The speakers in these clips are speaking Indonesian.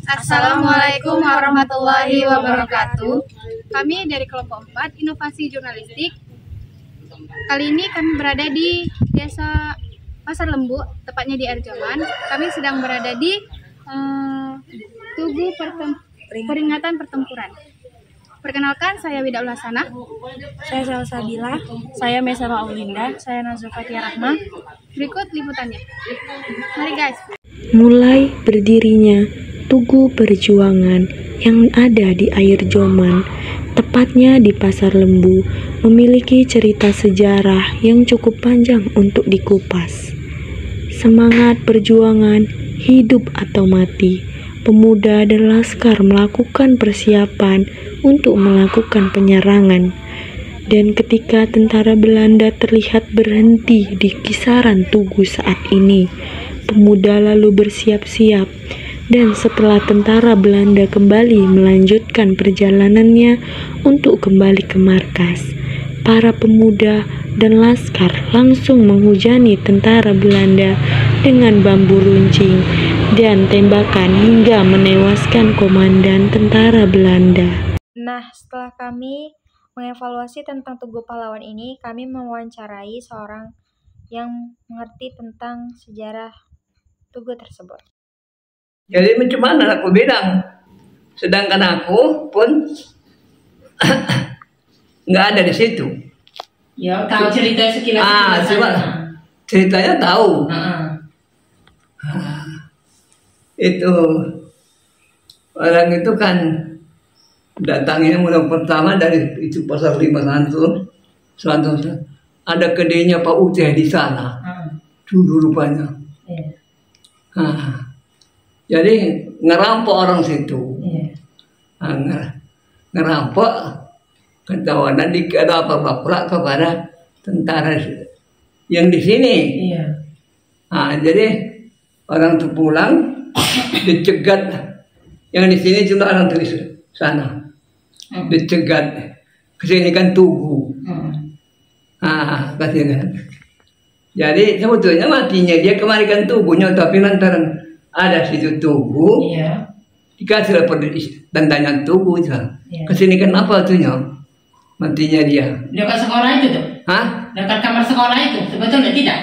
Assalamualaikum warahmatullahi wabarakatuh. Kami dari kelompok 4 Inovasi Jurnalistik. Kali ini kami berada di Desa Pasar Lembu, tepatnya di Arjoman. Kami sedang berada di Tugu Peringatan Pertempuran. Perkenalkan, saya Wida Ulasana. Saya Salsabila. Saya Mesama Aulinda. Saya Nazufatia Rahma. Berikut liputannya. Mari guys. Mulai berdirinya Tugu Perjuangan yang ada di Arjoman, tepatnya di Pasar Lembu, memiliki cerita sejarah yang cukup panjang untuk dikupas. Semangat perjuangan, hidup atau mati, pemuda dan laskar melakukan persiapan untuk melakukan penyerangan. Dan ketika tentara Belanda terlihat berhenti di kisaran Tugu saat ini, pemuda lalu bersiap-siap. Dan setelah tentara Belanda kembali melanjutkan perjalanannya untuk kembali ke markas, para pemuda dan laskar langsung menghujani tentara Belanda dengan bambu runcing dan tembakan hingga menewaskan komandan tentara Belanda. Nah, setelah kami mengevaluasi tentang Tugu Pahlawan ini, kami mewawancarai seorang yang mengerti tentang sejarah Tugu tersebut. Jadi macam mana aku bilang, sedangkan aku pun nggak ada di situ. Ya, tahu cerita sekilas. Cuma ceritanya tahu. Itu orang itu kan datangnya mulai pertama dari itu Pasar 5 Santos. Ada kedainya Pak Uteh di sana. Dulu rupanya. Jadi ngerampok orang situ. Ngerampok ketawanan ada apa-apa kepada tentara yang di sini. Jadi orang itu pulang dicegat, yang di sini cuma orang tulis sana dicegat, kesini kan Tugu. Katanya. Jadi sebetulnya matinya dia kemari kan Tugunya, tapi lantaran ada situ Tugu, dikasih lapor tandanya Tugu, kesini kan apa tuhnya, matinya dia. Dekat sekolah itu tuh? Dekat kamar sekolah itu, sebetulnya tidak?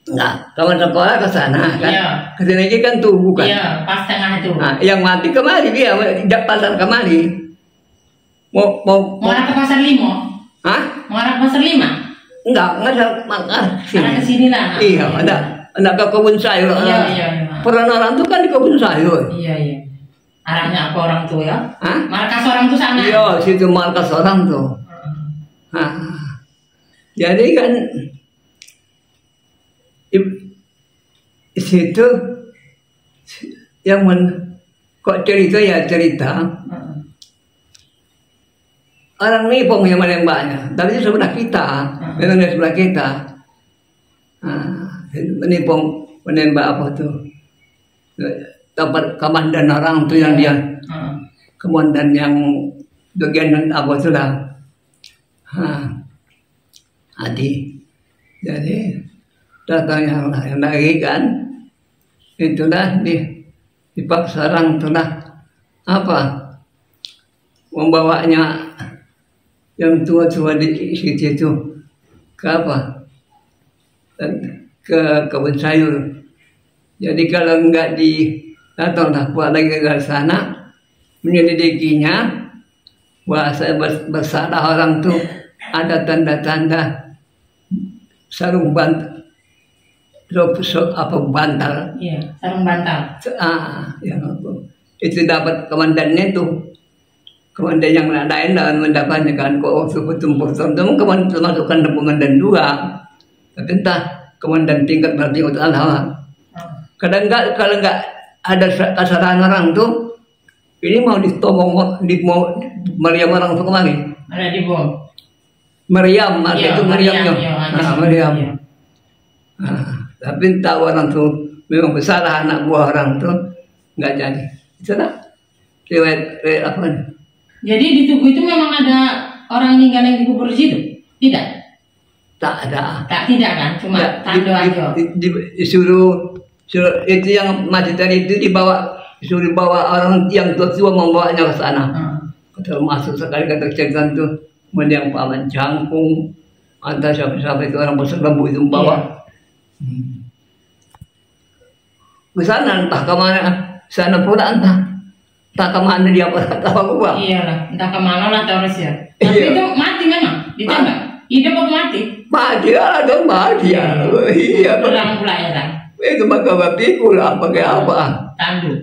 Enggak, kamar sekolah ke sana kan, kesini kan Tugu kan. Iya, pas tengah itu. Yang mati kemari dia, tidak pasar kemari. Mau arah ke Pasar 5? Mau arah ke Pasar 5? Enggak ada arah ke sini lah. Iya, ada ke kebun sayur. Iya. Peran orang tuh kan di kebun sayur. Iya. Arahnya apa orang tuh ya? Markas orang tuh sana. Iya, situ markas orang tuh. Jadi kan di situ yang kok cerita ya cerita. Orang nipong yang menembaknya, tapi itu sebelah kita, memang di sebelah kita. Menipong menembak apa tuh? Dapat komandan orang tuh yang dia, komandan yang bagian apa tuh lah. Adi, jadi datang yang lagi kan, itulah dipaksa orang itulah apa? Membawanya yang tua-tua di situ itu ke apa? Ke kebun sayur. Jadi kalau enggak datanglah buat lagi ke sana menyelidikinya, wah saya bersalah orang tuh ada tanda-tanda sarung bantal, bantal. Iya, sarung bantal. Itu dapat komandannya tuh. Komandan yang lain dan mendapatnya kan kok waktu bertumpuk komandan termasukkan komandan juga, tapi entah komandan tingkat berarti untuk Allah. Kalau enggak ada kesalahan orang tuh, ini mau ditomong mau meriam orang tuh kemari. Ada di bom. Meriam, itu meriamnya. Meriam. Iya. Tapi tahu orang tuh memang bersalah, anak buah orang tuh nggak jadi. Itulah riwayat apa nih? Jadi di Tugu itu memang ada orang meninggal yang dikubur di situ? Tidak? Tak ada. Tidak kan? Cuma tanda aja. Disuruh itu yang mati tadi itu dibawa disuruh bawa orang yang tua membawanya ke sana. Termasuk sekali kata cekan tuh yang paman jangkung, entah siapa itu orang besar lembu itu membawa. Ke sana entah kemana, sana pula entah kemana dia pada tahu bang. Iyalah, entah kemana lah terus ya. Tapi itu mati memang, ditembak. Hidup apa mati? Mati lah dong, mati ya. Iya. Perang pula ya kan? Itu maka pikul lah pakai apa? Tanduk.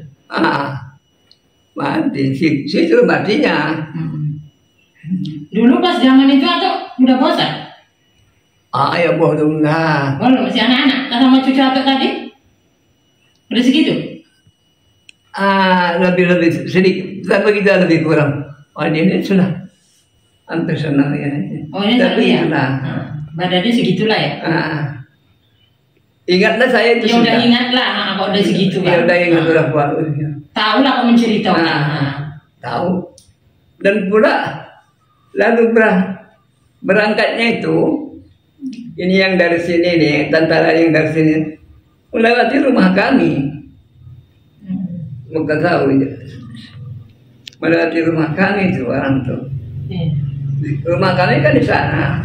Mati, situ matinya. Dulu pas zaman itu atau udah bosan? Ya belum lah. Belum, masih anak-anak. Sama cucu atau tadi? Udah segitu? Lebih sedikit. Tapi kita lebih kurang. Ini sudah hampir senang ya. Oh ini tapi ya? Badannya segitulah ya? Ingatlah saya itu ya udah ingat lah, kalau udah segitu kan? Ya udah ingat udah kuat. Tahu lah aku menceritakan. Tahu. Dan pula lalu berangkatnya itu, ini yang dari sini nih, tentara yang dari sini melewati rumah kami. Bukan tahu ya. Melewati rumah kami itu orang tuh. Rumah kami kan di sana.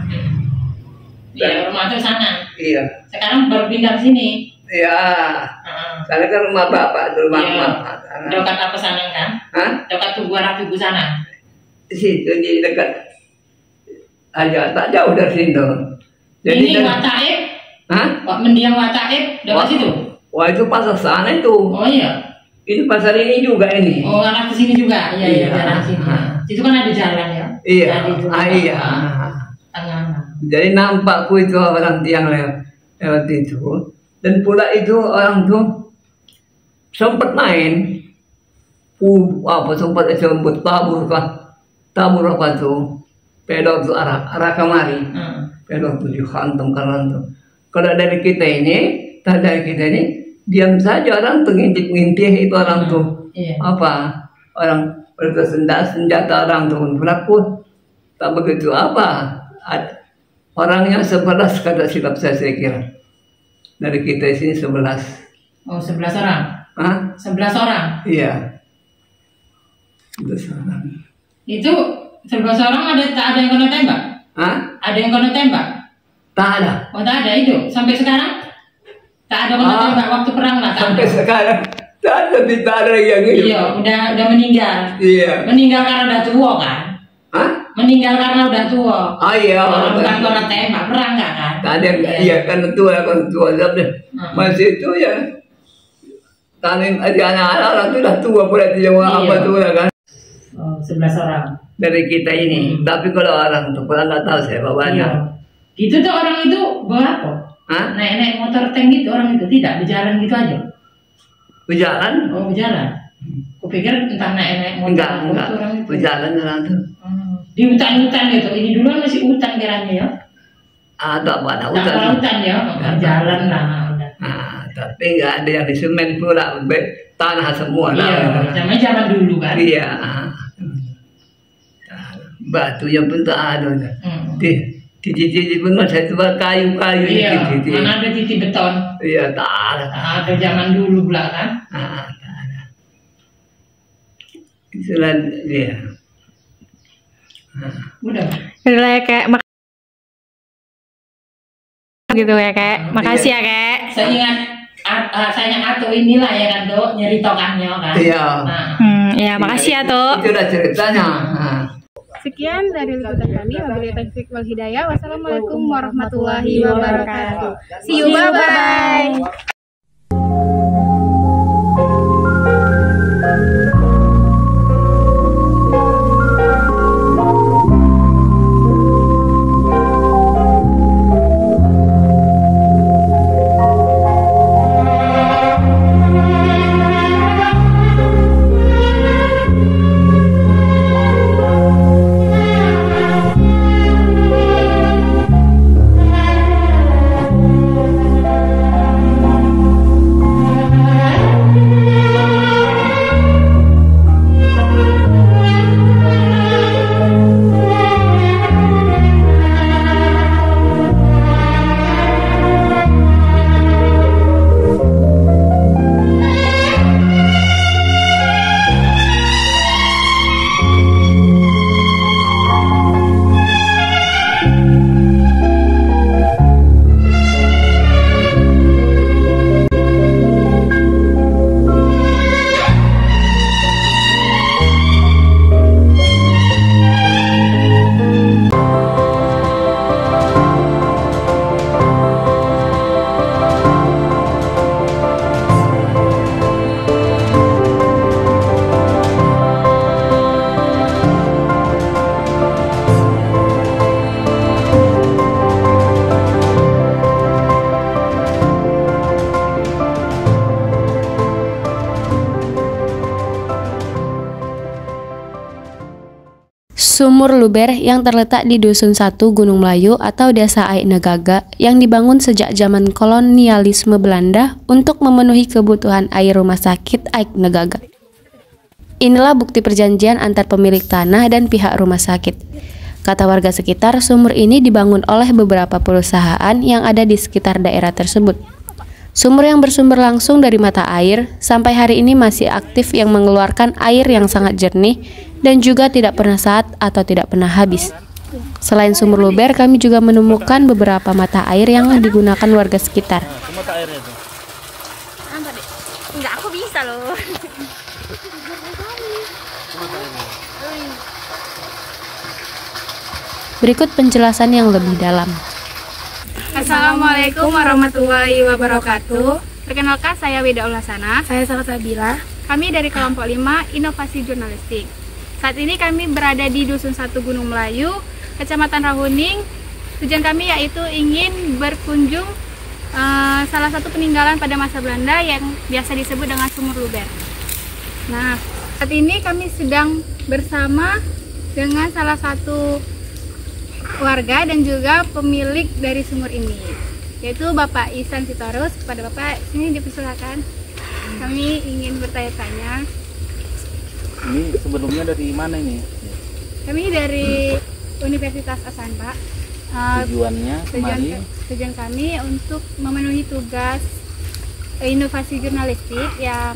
Iya, rumah itu sana. Iya. Sekarang baru pindah ke sini. Iya. Sana kan rumah bapak, itu rumah bapak. Dekat apa sana kan? Dekat tugu sana. Di situ di dekat aja tak jauh dari situ. Jadi ini Wataib. Mendiang Wataib dekat situ. Wah itu pasar sana itu. Oh iya. Ini pasar ini juga ini. Oh arah ke sini juga. Iya jalan sini. Situ kan ada jalan ya. Iya. Iya. Tengah. Jadi nampakku itu orang tiang lewat itu. Dan pula itu orang tuh sempat main. Sempat jemput tabur apa tuh. Pedok tuh arah kemari. Pedok tuh dihantam karena tuh. Kalau dari kita ini, diam saja orang tuh ngintip itu orang tuh. Orang bersenjata orang tuh pelaku tak begitu orangnya 11 kata silap saya kira. Dari kita sini 11. Oh 11 orang? 11 orang? Iya. 11 orang. Itu 11 orang tak ada yang kena tembak? Ada yang kena tembak? Tak ada. Oh tak ada itu? Sampai sekarang? Tak ada kena tembak waktu perang lah? Sampai sekarang tak ada yang hidup. Iya udah meninggal. Iya. Meninggal karena udah tua kan? Meninggal karena udah tua. Iya. Bukan kena tembak, perang nggak kan? Ada yang iya karena tua. Masih itu ya. Kami anak-anak orang itu udah tua berarti yang apa tua kan? Oh 11 orang. Dari kita ini. Tapi kalau orang tuh kurang nggak tahu saya bawanya. Itu tuh orang itu bawa apa? Naik motor tank gitu orang itu tidak berjalan gitu aja. Berjalan? Oh berjalan. Kupikir entah naik motor. Enggak. Berjalan orang tuh. Di hutan-hutan gitu. Ini dulu kan masih hutan kiranya ya. Tak ada hutan. Tak ada hutan ya. Jalan lah. Tapi nggak ada yang di semen pula. Tanah semua lah. Iya. Zaman dulu kan. Iya. Batu yang pun tak ada. Titi pun masih itu kayu-kayu. Iya. Mana ada titi beton. Iya tak ada. Ada zaman dulu pula kan. Tak ada. Itulah dia. Udah ya kayak gitu ya kayak makasih ya kayak saya ingat atau inilah ya kan tuh nyeritokannya kan iya makasih ya tuh itu udah ceritanya. Sekian dari liputan kami. Wabillahi taufiq wal hidayah. Wassalamualaikum warahmatullahi wabarakatuh. See you, bye-bye. Sumur Luber yang terletak di Dusun 1 Gunung Melayu atau Desa Aik Negaga yang dibangun sejak zaman kolonialisme Belanda untuk memenuhi kebutuhan air rumah sakit Aik Negaga. Inilah bukti perjanjian antar pemilik tanah dan pihak rumah sakit. Kata warga sekitar, sumur ini dibangun oleh beberapa perusahaan yang ada di sekitar daerah tersebut. Sumur yang bersumber langsung dari mata air sampai hari ini masih aktif yang mengeluarkan air yang sangat jernih dan juga tidak pernah saat atau tidak pernah habis. Selain sumur Luber, kami juga menemukan beberapa mata air yang digunakan warga sekitar. Enggak, aku bisa loh. Berikut penjelasan yang lebih dalam. Assalamualaikum warahmatullahi wabarakatuh. Perkenalkan, saya Wida Ulasana. Saya Salsabila. Kami dari kelompok 5 Inovasi Jurnalistik. Saat ini kami berada di Dusun 1 Gunung Melayu, Kecamatan Rahuning. Tujuan kami yaitu ingin berkunjung salah satu peninggalan pada masa Belanda yang biasa disebut dengan Sumur Luber. Nah, saat ini kami sedang bersama dengan salah satu warga dan juga pemilik dari sumur ini, yaitu Bapak Ihsan Sitorus. Kepada Bapak, sini dipersilakan. Kami ingin bertanya-tanya. Ini sebelumnya dari mana ini? Kami dari Universitas Hasan, Pak. Tujuan kami untuk memenuhi tugas inovasi jurnalistik yang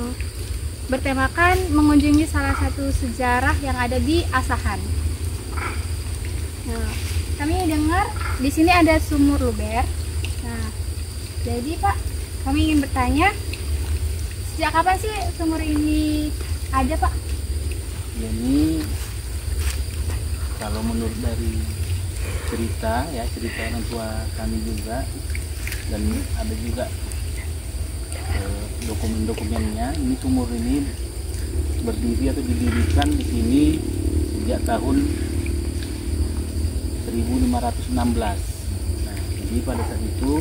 bertemakan mengunjungi salah satu sejarah yang ada di Asahan. Nah, kami dengar di sini ada Sumur Luber. Nah, jadi Pak, kami ingin bertanya, sejak kapan sih sumur ini ada, Pak? Jadi kalau menurut dari cerita orang tua kami juga, dan ada juga dokumen-dokumennya, ini sumur ini berdiri atau didirikan di sini sejak tahun 1516. Nah, jadi pada saat itu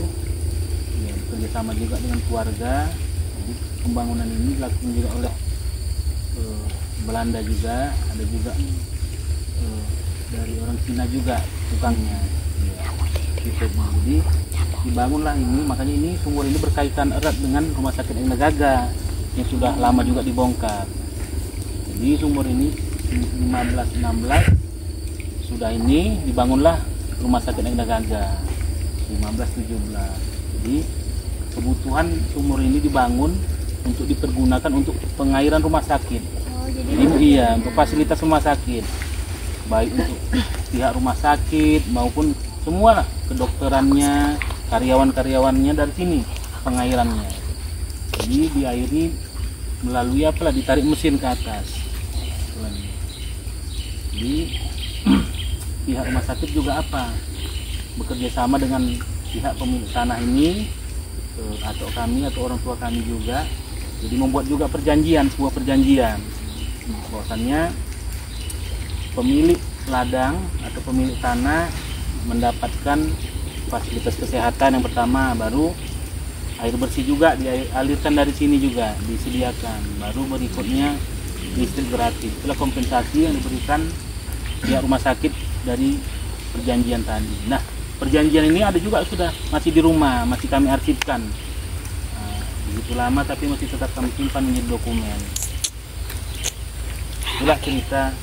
ya, kerjasama juga dengan keluarga. Jadi pembangunan ini dilakukan juga oleh Belanda juga, ada juga dari orang Cina juga tukangnya. Ya, gitu. Jadi dibangunlah ini, makanya ini sumur ini berkaitan erat dengan rumah sakit Aik Negaga yang sudah lama juga dibongkar. Jadi sumur ini 1516 sudah ini dibangunlah rumah sakit Aik Negaga 1517. Jadi kebutuhan sumur ini dibangun untuk dipergunakan untuk pengairan rumah sakit. Jadi iya, untuk fasilitas rumah sakit, baik untuk pihak rumah sakit maupun semua kedokterannya, karyawan-karyawannya dari sini pengairannya. Jadi diairi melalui apalah, ditarik mesin ke atas. Jadi pihak rumah sakit juga apa, bekerja sama dengan pihak pemilik tanah ini atau kami atau orang tua kami juga. Jadi membuat juga perjanjian, sebuah perjanjian bahwasannya pemilik ladang atau pemilik tanah mendapatkan fasilitas kesehatan yang pertama, baru air bersih juga dialirkan dari sini juga disediakan, baru berikutnya listrik gratis. Itulah kompensasi yang diberikan pihak rumah sakit dari perjanjian tadi. Nah, perjanjian ini ada juga sudah masih di rumah, masih kami arsipkan. Begitu lama tapi masih tetap kami simpan menjadi dokumen. Itulah cerita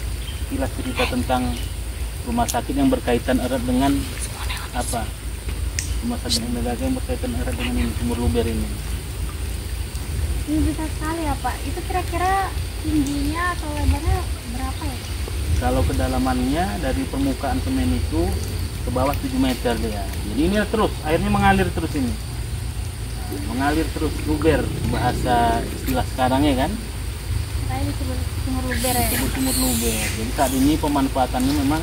tentang rumah sakit yang berkaitan erat dengan apa? Rumah sakit Aik Negaga yang berkaitan erat dengan ini, Sumur Luber ini. Ini besar sekali ya, Pak. Itu kira-kira tingginya atau lebarnya berapa ya? Kalau kedalamannya dari permukaan semen itu ke bawah 7 meter dia. Jadi ini terus, airnya mengalir terus ini. Mengalir terus, luber bahasa istilah sekarang ya kan. Saya disebut sumur luber ya. Disebut sumur luber. Jadi saat ini pemanfaatannya memang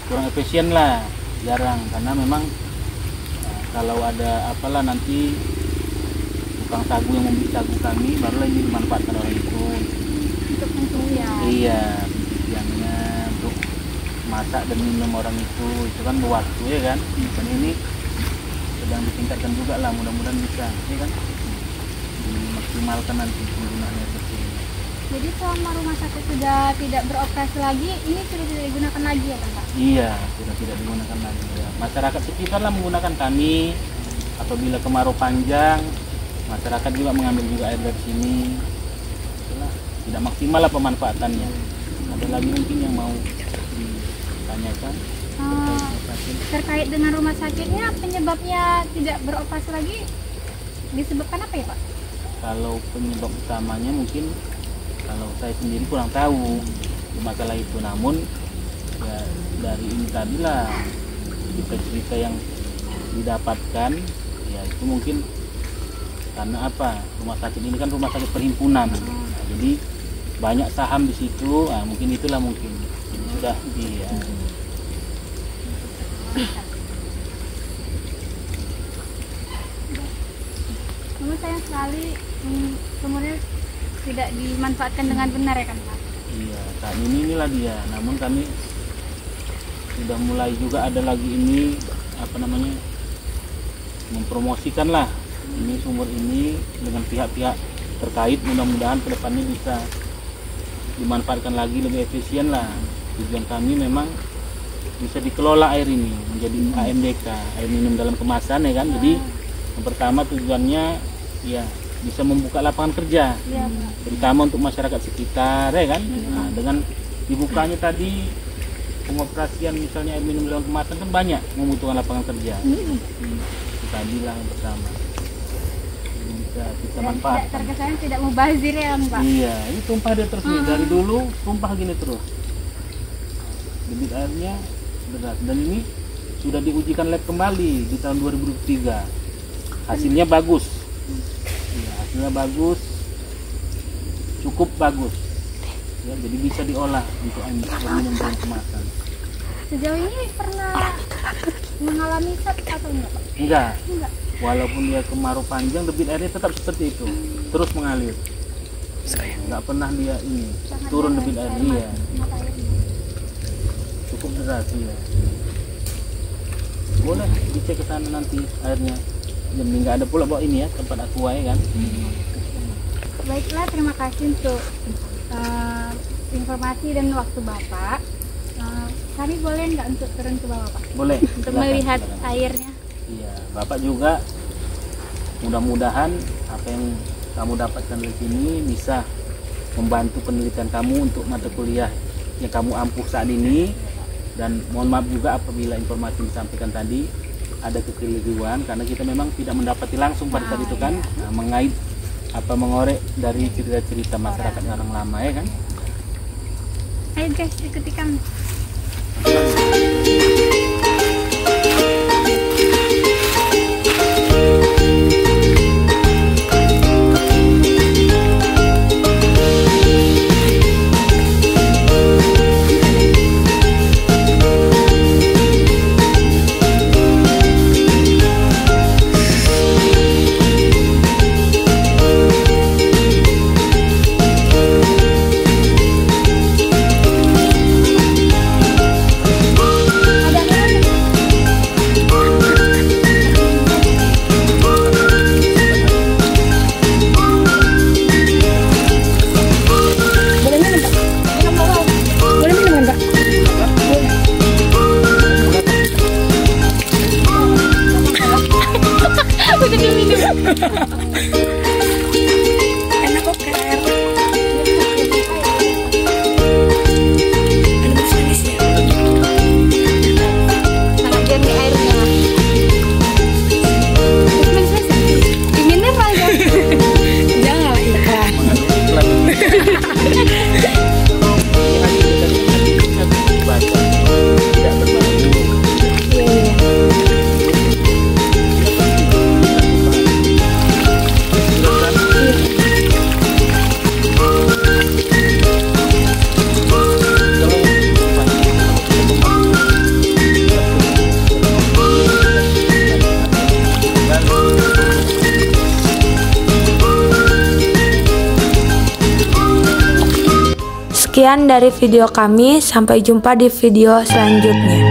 kurang efisien lah, jarang, karena memang kalau ada apalah nanti tukang sagu yang membeli sagu kami, barulah ini dimanfaatkan orang itu. Untuk pencucian. Iya, pencuciannya untuk masak dan minum orang itu kan berwaktu ya kan. Dan ini sedang ditingkatkan juga lah, mudah-mudahan bisa ya kan, dimaksimalkan nanti penggunaan air bersih. Jadi selama rumah sakit sudah tidak beroperasi lagi, ini sudah tidak digunakan lagi ya kan Pak? Iya, sudah tidak digunakan lagi. Ya. Masyarakat sekitar lah menggunakan kami. Apabila kemarau panjang, masyarakat juga mengambil juga air dari sini. Itulah, tidak maksimal lah pemanfaatannya. Ada lagi mungkin yang mau ditanyakan? Terkait dengan rumah sakitnya, penyebabnya tidak beroperasi lagi disebabkan apa ya Pak? Kalau penyebab utamanya mungkin kalau saya sendiri kurang tahu masalah itu, namun ya dari ini tadilah cerita yang didapatkan ya itu mungkin karena apa, rumah sakit ini kan rumah sakit perhimpunan, jadi banyak saham di situ, mungkin itulah mungkin sudah dia. Namun sayang sekali kemudian tidak dimanfaatkan dengan benar ya kan Pak? Iya, saat inilah dia. Namun kami sudah mulai juga ada lagi ini apa namanya mempromosikan lah ini sumur ini dengan pihak-pihak terkait, mudah-mudahan kedepannya bisa dimanfaatkan lagi lebih efisien lah. Tujuan kami memang bisa dikelola air ini menjadi AMDK, air minum dalam kemasan ya kan. Jadi yang pertama tujuannya ya bisa membuka lapangan kerja, terutama untuk masyarakat sekitar ya kan. Nah, dengan dibukanya tadi pengoperasian misalnya air minum dalam kemasan kan banyak membutuhkan lapangan kerja. Itu tadi lah yang pertama bisa kita manfaatkan. Terkesan tidak mubazir ya Pak? Iya, ini tumpah dia terus nih. Dari dulu tumpah gini terus. Debit airnya deras, dan ini sudah diujikan lab kembali di tahun 2023. Hasilnya bagus. Ya, hasilnya bagus, cukup bagus. Ya, jadi bisa diolah untuk air minum dalam kemasan. Sejauh ini pernah mengalami sak atau enggak Pak? Enggak. Walaupun dia kemarau panjang, debit airnya tetap seperti itu, terus mengalir. Enggak pernah dia ini turun debit airnya. Cukup deras ya. Boleh dicek ke sana nanti airnya. Dan nggak ada pula bawa ini ya tempat aqua ya kan. Baiklah, terima kasih untuk informasi dan waktu Bapak. Kami boleh nggak untuk turun ke bawah Pak? Boleh. Untuk melihat airnya. Iya, Bapak juga mudah-mudahan apa yang kamu dapatkan di sini bisa membantu penelitian kamu untuk mata kuliah yang kamu ampuh saat ini. Dan mohon maaf juga apabila informasi yang disampaikan tadi ada kekeliruan, karena kita memang tidak mendapati langsung pada saat itu kan, mengait apa mengorek dari cerita-cerita masyarakat orang lama ya kan. Ayo guys, ikuti kami. Sekian dari video kami, sampai jumpa di video selanjutnya.